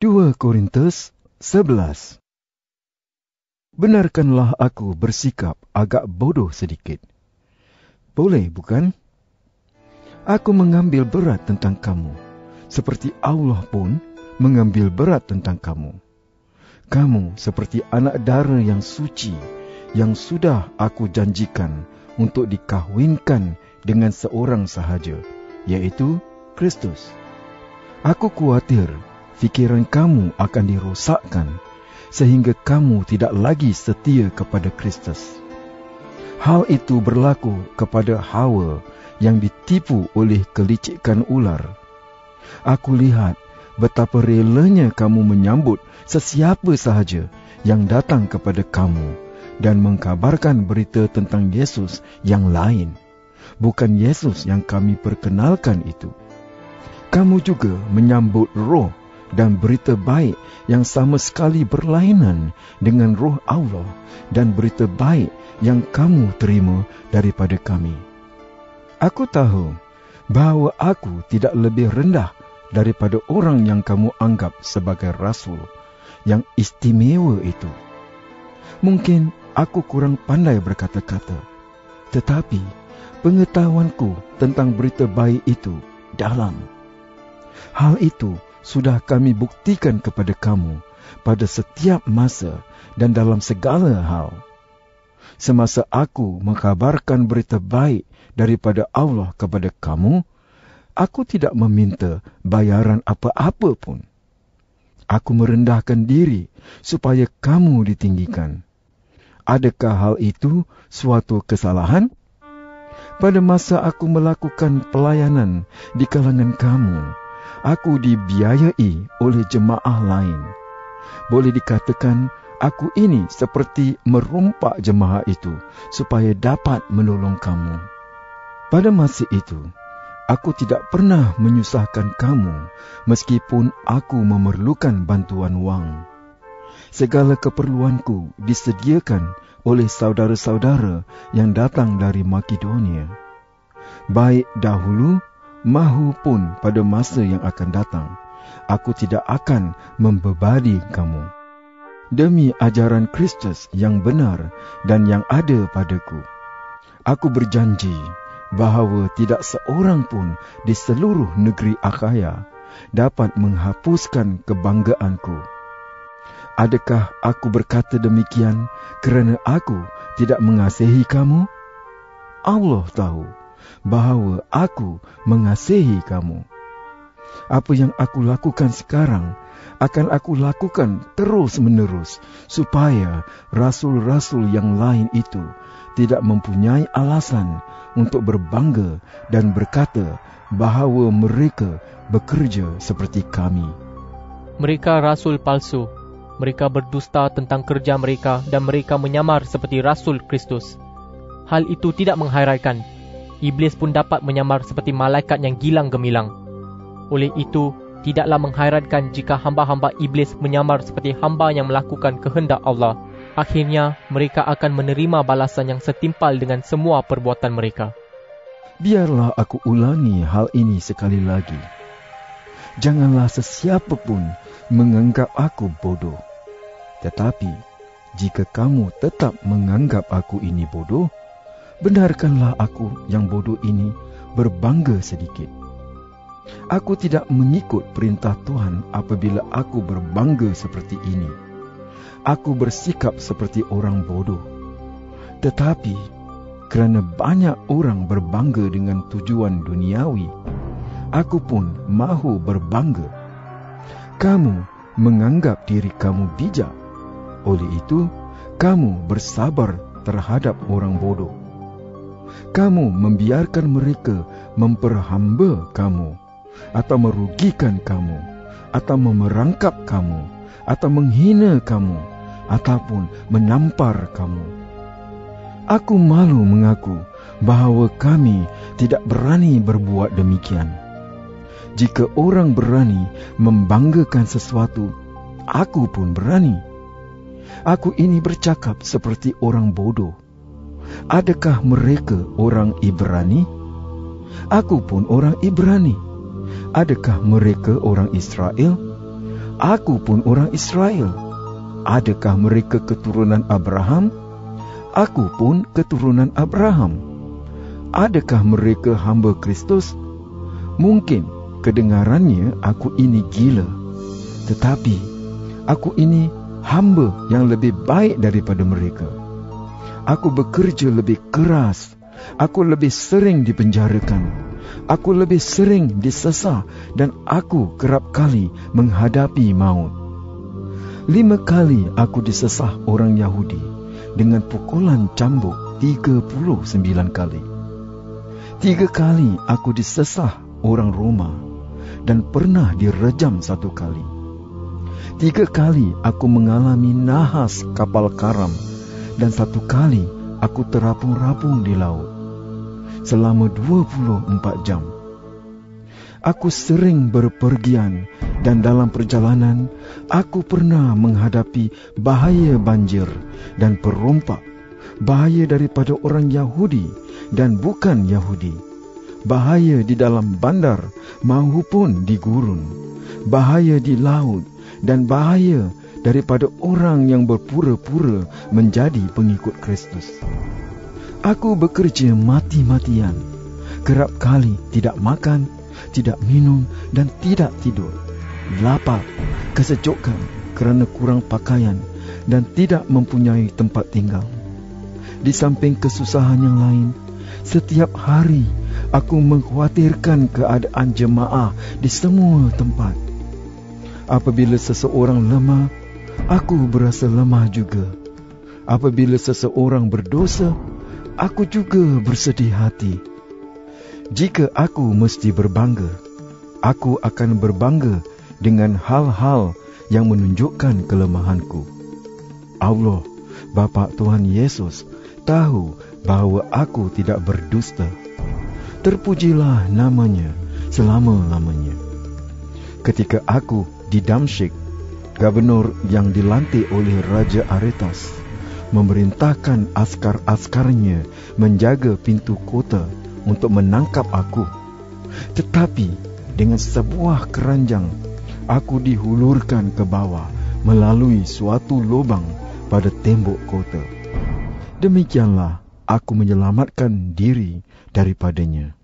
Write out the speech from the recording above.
2 Korintus 11. Benarkanlah aku bersikap agak bodoh sedikit. Boleh, bukan? Aku mengambil berat tentang kamu, seperti Allah pun mengambil berat tentang kamu. Kamu seperti anak dara yang suci, yang sudah aku janjikan untuk dikahwinkan dengan seorang sahaja, yaitu Kristus. Aku khawatir fikiran kamu akan dirosakkan, sehingga kamu tidak lagi setia kepada Kristus. Hal itu berlaku kepada Hawa yang ditipu oleh kelicikan ular. Aku lihat betapa relanya kamu menyambut sesiapa sahaja yang datang kepada kamu dan mengkabarkan berita tentang Yesus yang lain, bukan Yesus yang kami perkenalkan itu. Kamu juga menyambut roh dan berita baik yang sama sekali berlainan dengan roh Allah dan berita baik yang kamu terima daripada kami. Aku tahu bahawa aku tidak lebih rendah daripada orang yang kamu anggap sebagai rasul yang istimewa itu. Mungkin aku kurang pandai berkata-kata, tetapi pengetahuanku tentang berita baik itu dalam. Hal itu sudah kami buktikan kepada kamu pada setiap masa dan dalam segala hal. Semasa aku mengkabarkan berita baik daripada Allah kepada kamu, aku tidak meminta bayaran apa-apa pun. Aku merendahkan diri supaya kamu ditinggikan. Adakah hal itu suatu kesalahan? Pada masa aku melakukan pelayanan di kalangan kamu, aku dibiayai oleh jemaah lain. Boleh dikatakan, aku ini seperti merompak jemaah itu supaya dapat menolong kamu. Pada masa itu, aku tidak pernah menyusahkan kamu meskipun aku memerlukan bantuan wang. Segala keperluanku disediakan oleh saudara-saudara yang datang dari Makedonia. Baik dahulu mahupun pada masa yang akan datang, aku tidak akan membebani kamu. Demi ajaran Kristus yang benar dan yang ada padaku, aku berjanji bahawa tidak seorang pun di seluruh negeri Akhaya dapat menghapuskan kebanggaanku. Adakah aku berkata demikian kerana aku tidak mengasihi kamu? Allah tahu bahawa aku mengasihi kamu. Apa yang aku lakukan sekarang akan aku lakukan terus-menerus, supaya rasul-rasul yang lain itu tidak mempunyai alasan untuk berbangga dan berkata bahawa mereka bekerja seperti kami. Mereka rasul palsu. Mereka berdusta tentang kerja mereka dan mereka menyamar seperti rasul Kristus. Hal itu tidak menghairankan. Iblis pun dapat menyamar seperti malaikat yang gilang gemilang. Oleh itu, tidaklah menghairankan jika hamba-hamba iblis menyamar seperti hamba yang melakukan kehendak Allah. Akhirnya, mereka akan menerima balasan yang setimpal dengan semua perbuatan mereka. Biarlah aku ulangi hal ini sekali lagi. Janganlah sesiapa pun menganggap aku bodoh. Tetapi, jika kamu tetap menganggap aku ini bodoh, benarkanlah aku yang bodoh ini berbangga sedikit. Aku tidak mengikut perintah Tuhan apabila aku berbangga seperti ini. Aku bersikap seperti orang bodoh. Tetapi, kerana banyak orang berbangga dengan tujuan duniawi, aku pun mahu berbangga. Kamu menganggap diri kamu bijak. Oleh itu, kamu bersabar terhadap orang bodoh. Kamu membiarkan mereka memperhamba kamu, atau merugikan kamu, atau memerangkap kamu, atau menghina kamu, ataupun menampar kamu. Aku malu mengaku bahawa kami tidak berani berbuat demikian. Jika orang berani membanggakan sesuatu, aku pun berani. Aku ini bercakap seperti orang bodoh. Adakah mereka orang Ibrani? Aku pun orang Ibrani. Adakah mereka orang Israel? Aku pun orang Israel. Adakah mereka keturunan Abraham? Aku pun keturunan Abraham. Adakah mereka hamba Kristus? Mungkin kedengarannya aku ini gila, tetapi aku ini hamba yang lebih baik daripada mereka. Aku bekerja lebih keras. Aku lebih sering dipenjarakan. Aku lebih sering disesah dan aku kerap kali menghadapi maut. 5 kali aku disesah orang Yahudi dengan pukulan cambuk 39 kali. 3 kali aku disesah orang Roma dan pernah direjam 1 kali. 3 kali aku mengalami nahas kapal karam dan 1 kali aku terapung-rapung di laut selama 24 jam. Aku sering berpergian dan dalam perjalanan aku pernah menghadapi bahaya banjir dan perompak, bahaya daripada orang Yahudi dan bukan Yahudi, bahaya di dalam bandar maupun di gurun, bahaya di laut dan bahaya daripada orang yang berpura-pura menjadi pengikut Kristus. Aku bekerja mati-matian, kerap kali tidak makan, tidak minum dan tidak tidur, lapar, kesejukan kerana kurang pakaian dan tidak mempunyai tempat tinggal. Di samping kesusahan yang lain, setiap hari aku mengkhawatirkan keadaan jemaah di semua tempat. Apabila seseorang lemah, aku berasa lemah juga. Apabila seseorang berdosa, aku juga bersedih hati. Jika aku mesti berbangga, aku akan berbangga dengan hal-hal yang menunjukkan kelemahanku. Allah, Bapa Tuhan Yesus, tahu bahawa aku tidak berdusta. Terpujilah namanya selama-lamanya. Ketika aku di Damsyik, gubernur yang dilantik oleh Raja Aretas memerintahkan askar-askarnya menjaga pintu kota untuk menangkap aku. Tetapi dengan sebuah keranjang, aku dihulurkan ke bawah melalui suatu lubang pada tembok kota. Demikianlah aku menyelamatkan diri daripadanya.